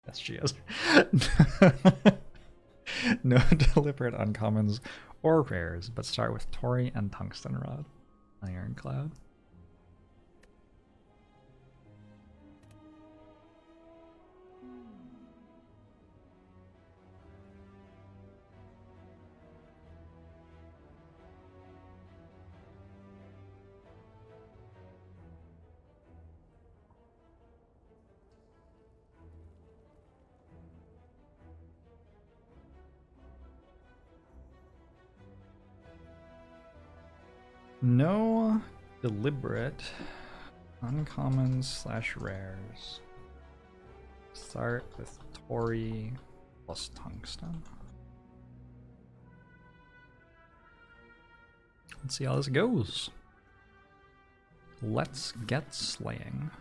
Yes, she is. No deliberate uncommons or rares, but start with Tori and Tungsten Rod. Ironclad. No deliberate uncommons slash rares. Start with Tori plus Tungsten. Let's see how this goes. Let's get slaying.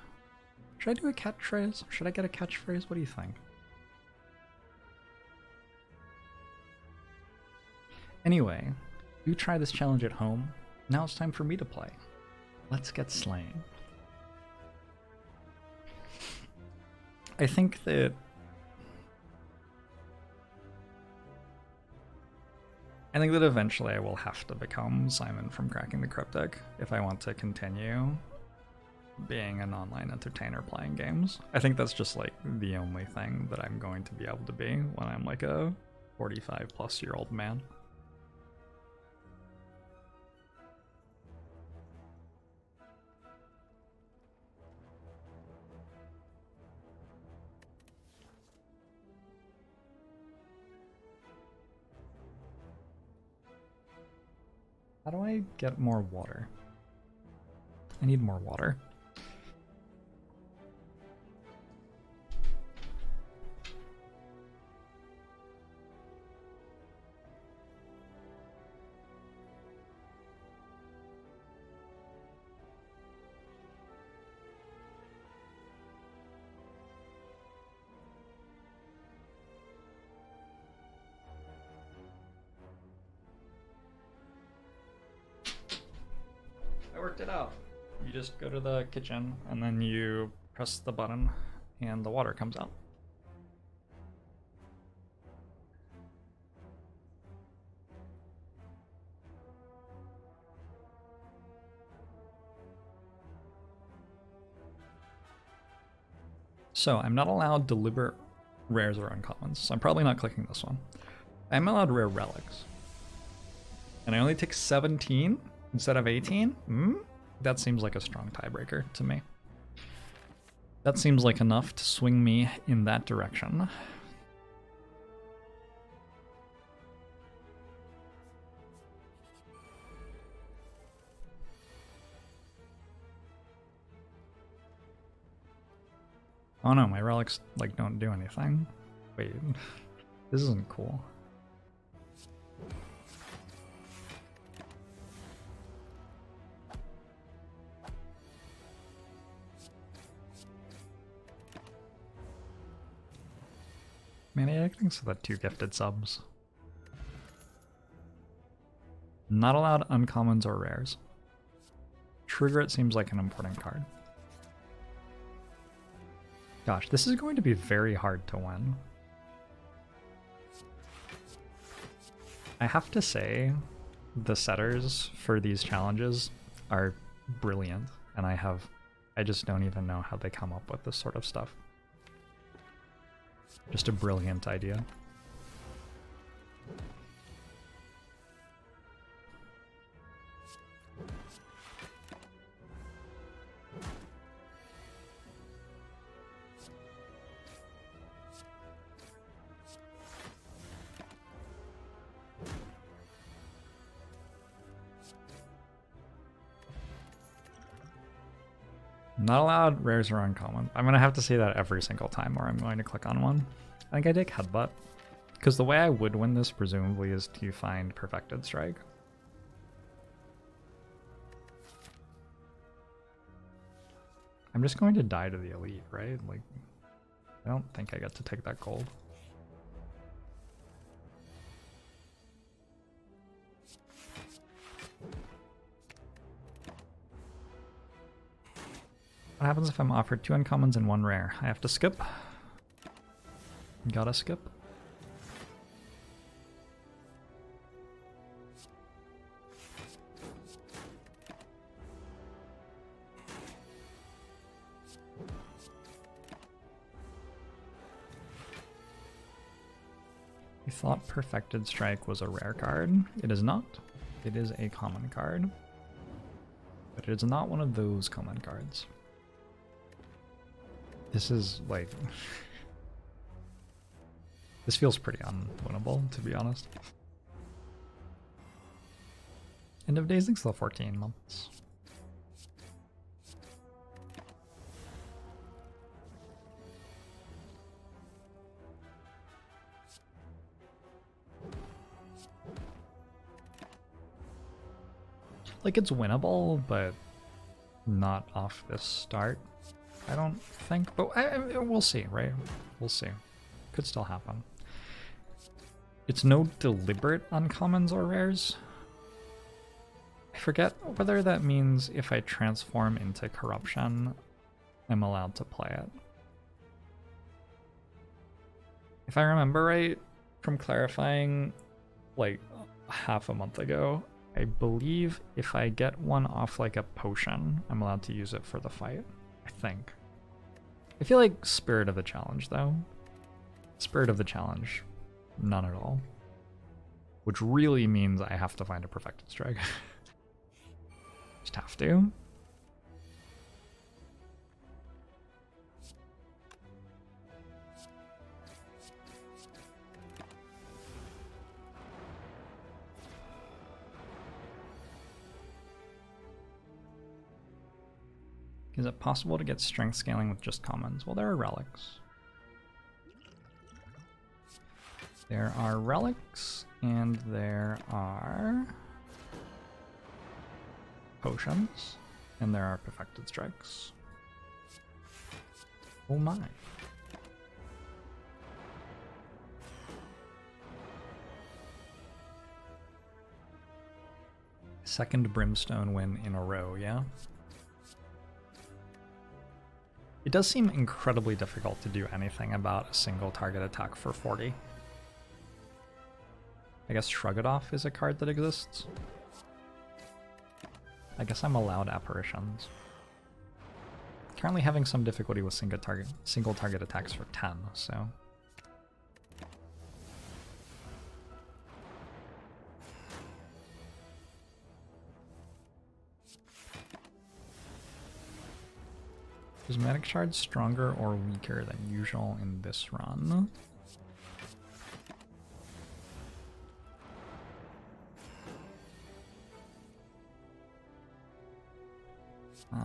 Should I do a catchphrase? Should I get a catchphrase? What do you think? Anyway, you try this challenge at home. Now it's time for me to play. Let's get slaying. I think that eventually I will have to become Simon from Cracking the Cryptic if I want to continue being an online entertainer playing games. I think that's just like the only thing that I'm going to be able to be when I'm like a 45-plus-year-old man. How do I get more water? I need more water. I worked it out. You just go to the kitchen and then you press the button and the water comes out. So I'm not allowed deliberate rares or uncommons, so I'm probably not clicking this one. I'm allowed rare relics. And I only take 17 instead of 18? That seems like a strong tiebreaker to me. That seems like enough to swing me in that direction. Oh no, my relics like don't do anything. Wait, this isn't cool. Maniac, thanks for the 2 gifted subs. Not allowed uncommons or rares. Trigger it seems like an important card. Gosh, this is going to be very hard to win. I have to say, the setters for these challenges are brilliant, and I just don't even know how they come up with this sort of stuff. Just a brilliant idea. Not allowed rares or uncommon. I'm gonna have to say that every single time where I'm going to click on one. I think I take Headbutt. Because the way I would win this presumably is to find Perfected Strike. I'm just going to die to the elite, right? Like, I don't think I get to take that gold. What happens if I'm offered 2 uncommons and 1 rare? I have to skip. Gotta skip. You thought Perfected Strike was a rare card. It is not. It is a common card. But it is not one of those common cards. This is like... this feels pretty unwinnable, to be honest. End of days, still 14 months. Like, it's winnable, but not off this start, I don't think. But we'll see, right? We'll see. Could still happen. It's no deliberate uncommons or rares. I forget whether that means if I transform into corruption, I'm allowed to play it. If I remember right from clarifying like half a month ago, I believe if I get one off like a potion, I'm allowed to use it for the fight. I think. I feel like Spirit of the Challenge though. Spirit of the Challenge, none at all. Which really means I have to find a Perfected Strike. Just have to. Is it possible to get strength scaling with just commons? Well, there are relics. There are relics, and there are potions, and there are Perfected Strikes. Oh my. Second Brimstone win in a row, yeah? It does seem incredibly difficult to do anything about a single target attack for 40. I guess Shrug It Off is a card that exists. I guess I'm allowed apparitions. Currently having some difficulty with single target attacks for 10, so... Is Magic Shard stronger or weaker than usual in this run? I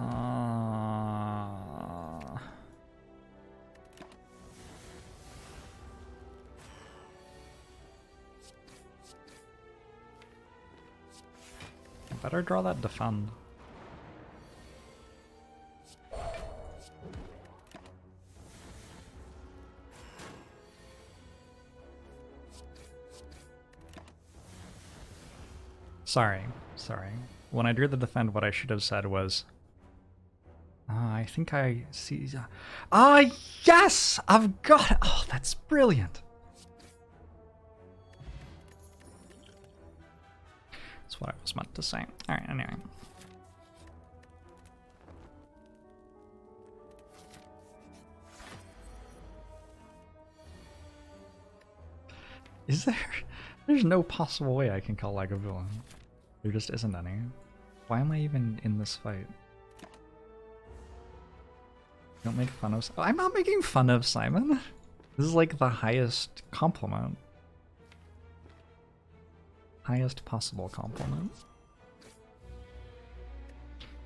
better draw that defend. Sorry. When I drew the defend, what I should have said was, I think I see... yes! I've got it! Oh, that's brilliant! That's what I was meant to say. Alright, anyway. Is there... There's no possible way I can call like a villain. There just isn't any. Why am I even in this fight? Don't make fun of... I'm not making fun of Simon. This is like the highest compliment. Highest possible compliment.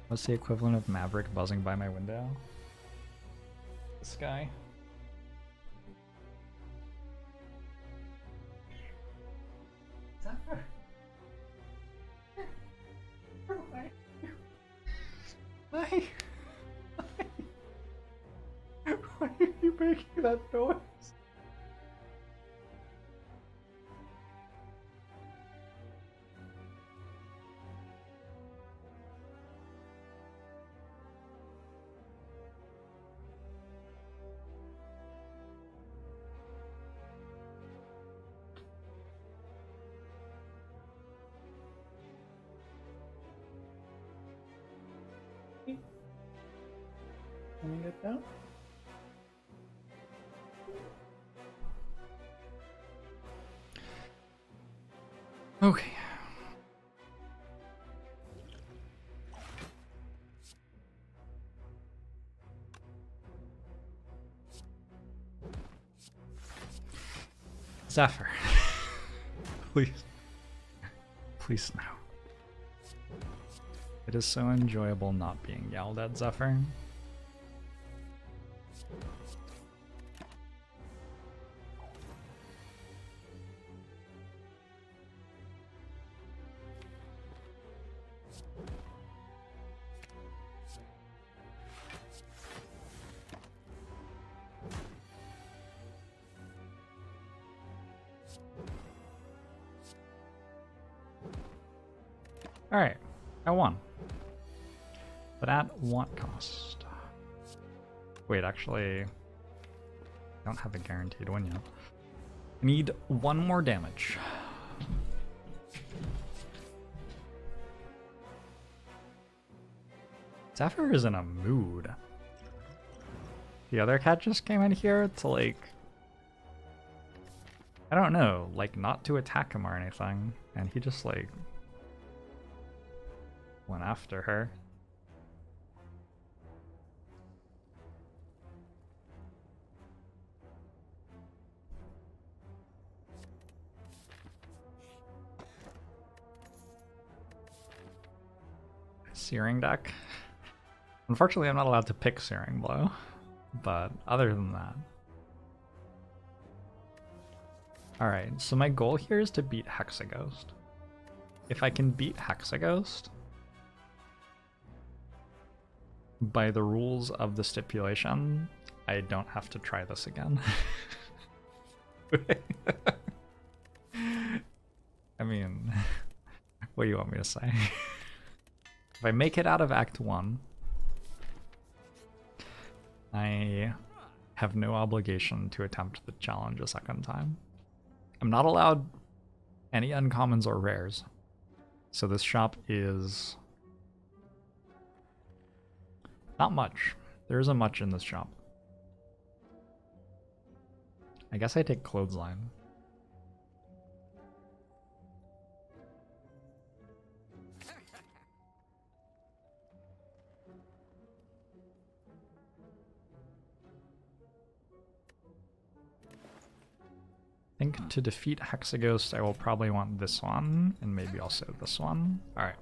What's the equivalent of Maverick buzzing by my window? This guy. Is that her? Why? Why are you making that noise? like that. Okay. Zephyr. Please. Please no. It is so enjoyable not being yelled at, Zephyr. Alright, I won. But at what cost? Wait, actually, I don't have a guaranteed win yet. I need one more damage. Zephyr is in a mood. The other cat just came in here to, like, I don't know, like, not to attack him or anything. And he just, like, went after her. Searing deck. Unfortunately, I'm not allowed to pick Searing Blow, but other than that. Alright, so my goal here is to beat Hexaghost. If I can beat Hexaghost, by the rules of the stipulation, I don't have to try this again. I mean, what do you want me to say? If I make it out of Act 1, I have no obligation to attempt the challenge a second time. I'm not allowed any uncommons or rares. So this shop is not much. There isn't much in this shop. I guess I take Clothesline. I think to defeat Hexaghost, I will probably want this one, and maybe also this one. Alright.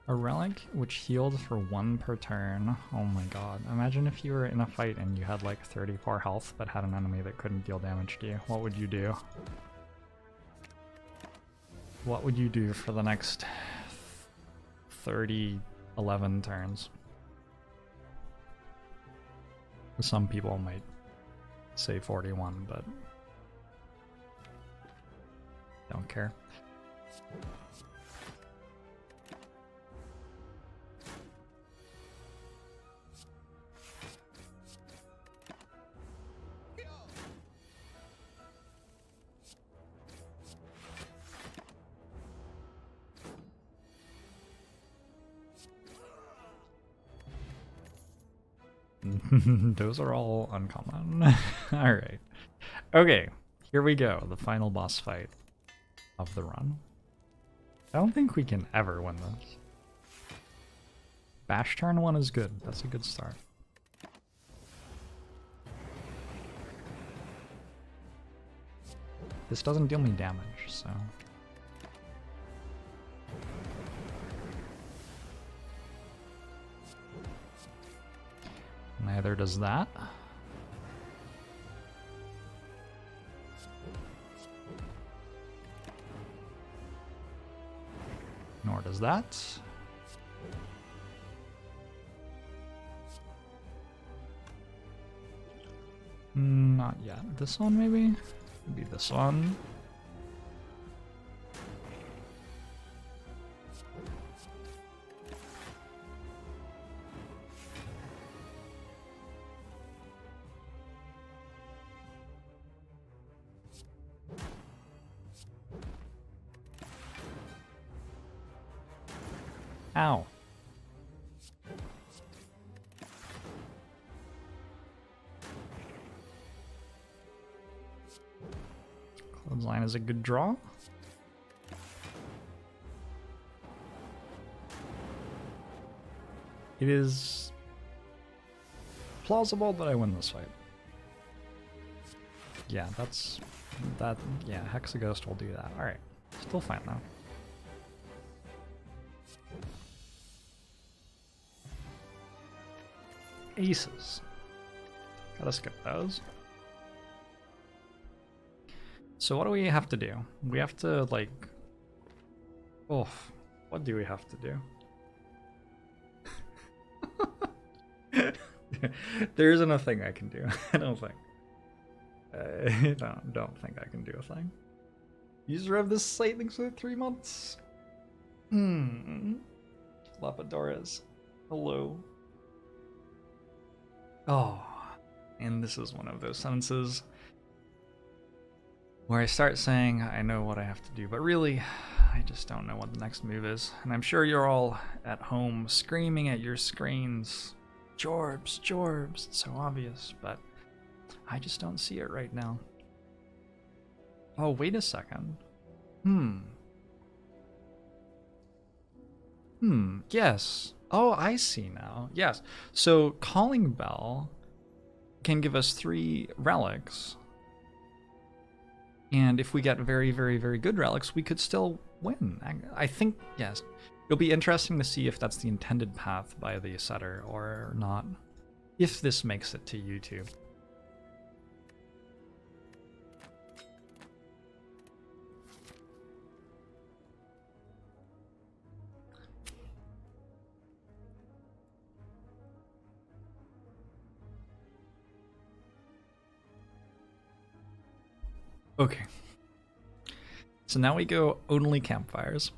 A relic which healed for 1 per turn. Oh my god. Imagine if you were in a fight and you had like 34 health but had an enemy that couldn't deal damage to you. What would you do? What would you do for the next 11 turns? Some people might say 41, but don't care. Those are all uncommon. Alright. Okay, here we go. The final boss fight of the run. I don't think we can ever win this. Bash turn 1 is good. That's a good start. This doesn't deal me damage, so... Neither does that. Nor does that. Not yet. This one maybe? Maybe this one. Ow. Clothesline is a good draw. It is plausible that I win this fight. Yeah, yeah, Hexaghost will do that. Alright, still fine though. Aces. Gotta skip those. So what do we have to do? We have to, like... Oh, what do we have to do? There isn't a thing I can do. I don't think. I don't think I can do a thing. User of this site thinks for 3 months. Lapadores. Hello. Oh, and this is one of those sentences where I start saying I know what I have to do, but really, I just don't know what the next move is. And I'm sure you're all at home screaming at your screens, Jorbs, Jorbs, it's so obvious, but I just don't see it right now. Oh, wait a second. Yes. Oh, I see now. Yes. So Calling Bell can give us 3 relics. And if we get very, very, very good relics, we could still win. I think, yes. It'll be interesting to see if that's the intended path by the setter or not. If this makes it to YouTube. Okay. So now we go only campfires.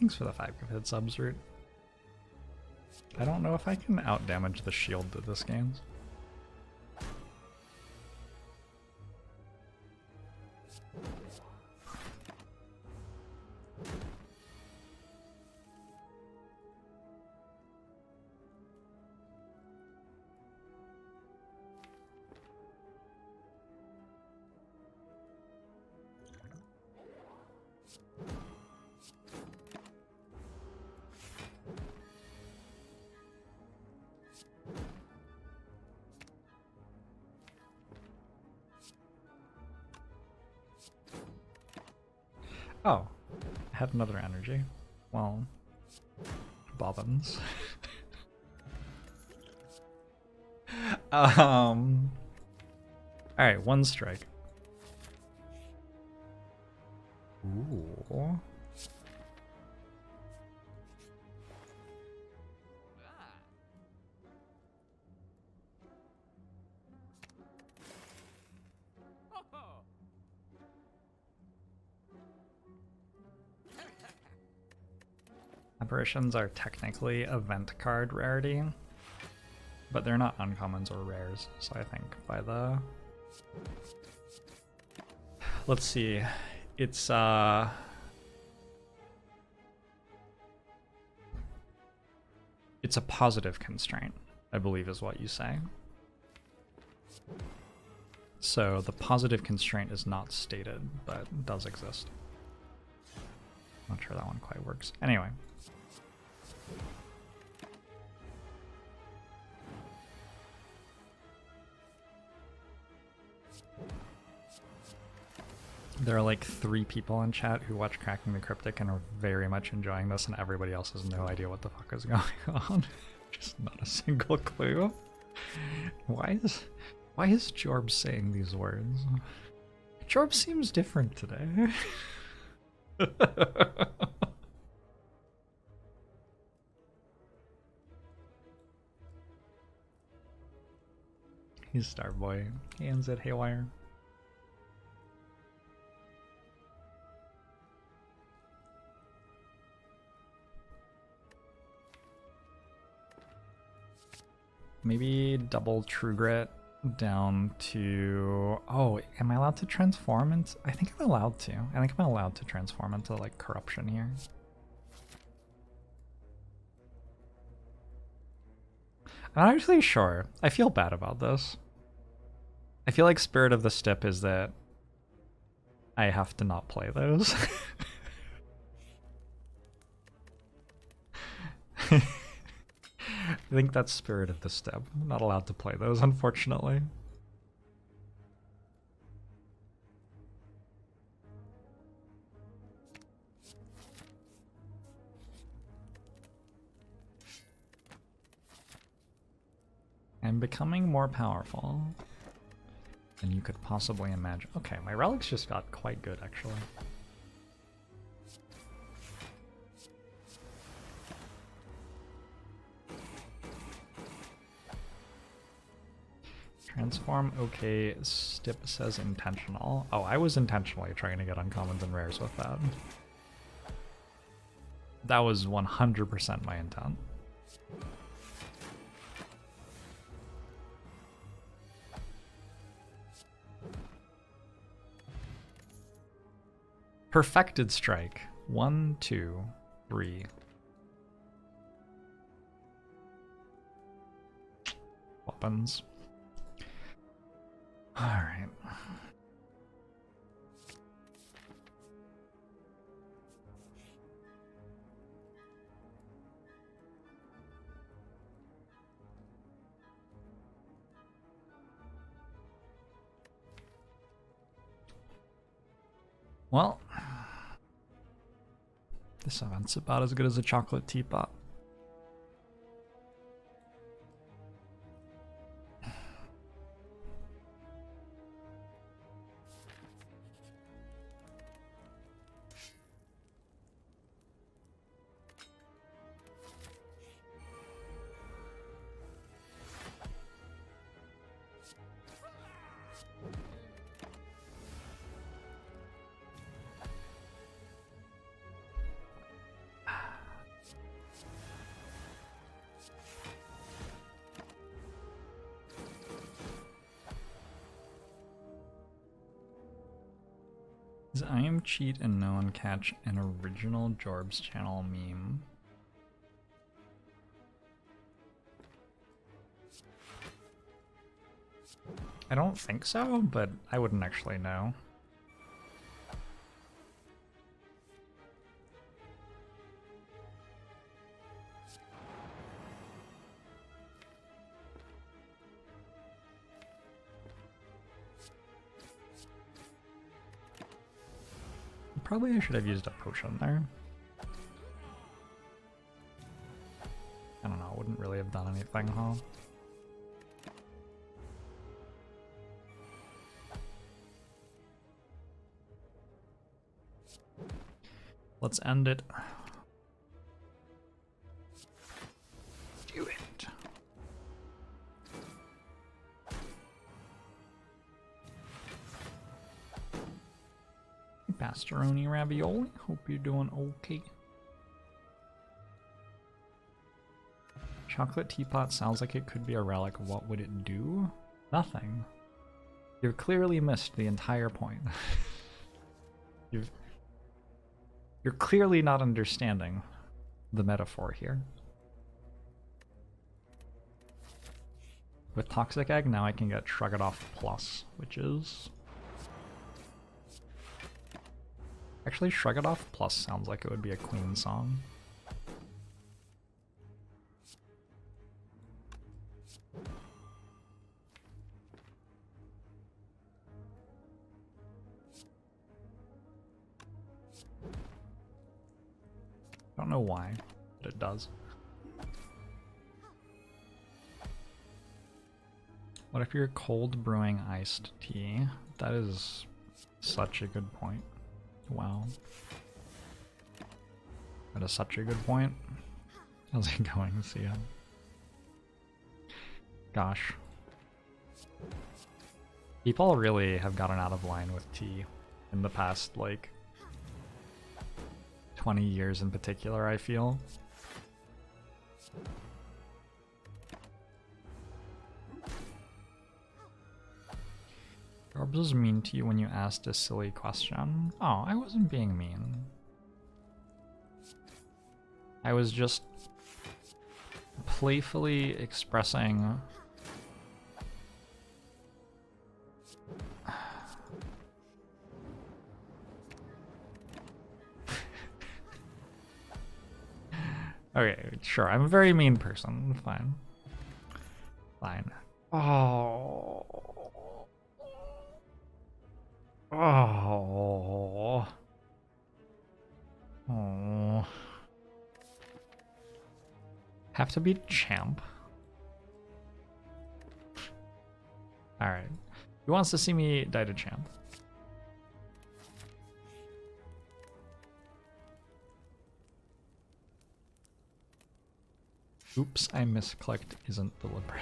Thanks for the 5 gifted subs, Root. I don't know if I can outdamage the shield to this game. Oh, I had another energy. Well, bobbins. Alright, 1 strike. Ooh. Apparitions are technically event card rarity, but they're not uncommons or rares, so I think by the... Let's see, it's a positive constraint, I believe is what you say. So the positive constraint is not stated, but does exist. Not sure that one quite works. Anyway. There are like 3 people in chat who watch Cracking the Cryptic and are very much enjoying this, and everybody else has no idea what the fuck is going on. Just not a single clue. Why is Jorbs saying these words? Jorbs seems different today. He's Starboy. Hands at Haywire. Maybe double True Grit down to... Oh, am I allowed to transform into... I think I'm allowed to. I think I'm allowed to transform into, like, Corruption here. I'm not actually sure. I feel bad about this. I feel like Spirit of the Steppe is that I have to not play those. I think that's Spirit of the Steppe. I'm not allowed to play those, unfortunately. I'm becoming more powerful than you could possibly imagine. Okay, my relics just got quite good, actually. Transform, okay. Stip says intentional. Oh, I was intentionally trying to get uncommons and rares with that. That was 100% my intent. Perfected Strike. 1, 2, 3. Weapons. Alright. Well, this event's about as good as a chocolate teapot. Is I am cheat and no one catch an original Jorbs channel meme? I don't think so, but I wouldn't actually know. Probably I should have used a potion there. I don't know, wouldn't really have done anything, huh? Let's end it. Do it. Pastoroni ravioli, hope you're doing okay. Chocolate teapot sounds like it could be a relic. What would it do? Nothing. You've clearly missed the entire point. You're clearly not understanding the metaphor here. With Toxic Egg, now I can get Shrug It Off Plus, which is... Actually, Shrug It Off Plus sounds like it would be a Queen song. Don't know why, but it does. What if you're cold brewing iced tea? That is such a good point. Wow. That is such a good point. How's it going, Sia? Gosh. People really have gotten out of line with tea in the past, like, 20 years in particular, I feel. Jorbs was mean to you when you asked a silly question. Oh, I wasn't being mean. I was just playfully expressing okay, sure, I'm a very mean person. Fine. Fine. Oh. Oh. Oh. Have to beat champ. Alright. Who wants to see me die to champ? Oops, I misclicked isn't deliberate.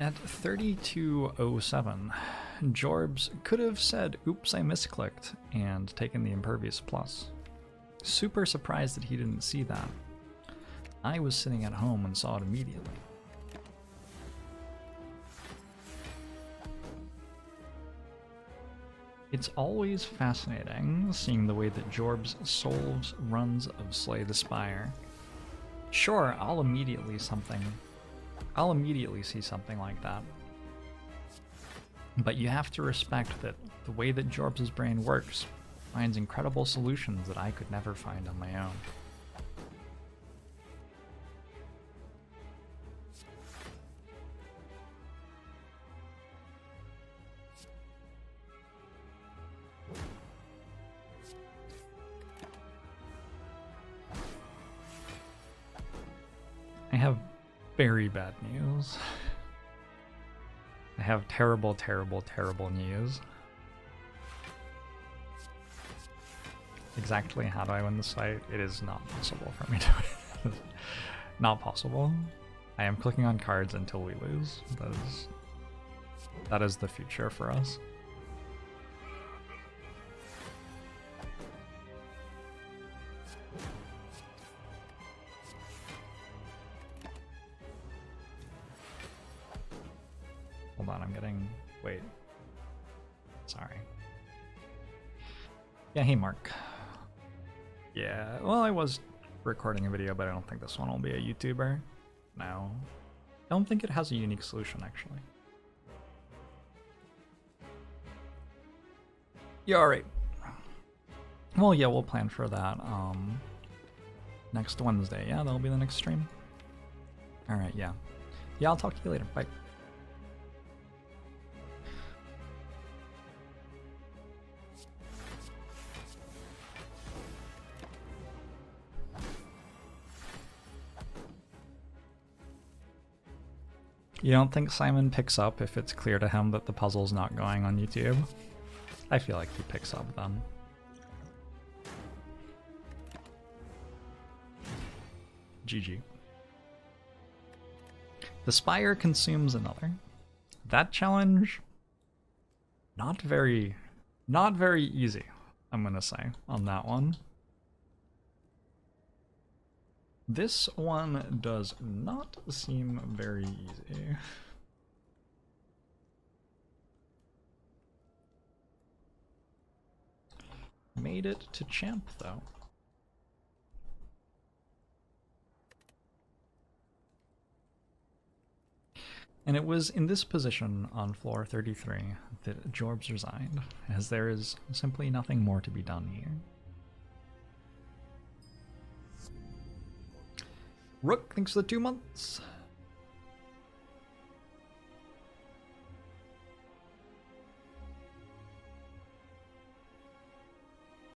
At 3207, Jorbs could have said, oops, I misclicked, and taken the Impervious Plus. Super surprised that he didn't see that. I was sitting at home and saw it immediately. It's always fascinating seeing the way that Jorbs solves runs of Slay the Spire. Sure, I'll immediately see something like that. But you have to respect that the way that Jorbs' brain works finds incredible solutions that I could never find on my own. I have very bad news. I have terrible, terrible, terrible news. Exactly how do I win this fight? It is not possible for me to win. Not possible. I am clicking on cards until we lose. That is the future for us. Hold on, I'm getting... Wait. Sorry. Yeah, hey Mark. Yeah, well, I was recording a video, but I don't think this one will be a YouTuber. No. I don't think it has a unique solution, actually. Yeah, alright. Well, yeah, we'll plan for that next Wednesday. Yeah, that'll be the next stream. Alright, yeah. Yeah, I'll talk to you later. Bye. You don't think Simon picks up if it's clear to him that the puzzle's not going on YouTube? I feel like he picks up then. GG. The Spire consumes another. That challenge, not very easy, I'm gonna say, on that one. This one does not seem very easy. Made it to champ, though. And it was in this position on floor 33 that Jorbs resigned, as there is simply nothing more to be done here. Rook, thanks for the 2 months.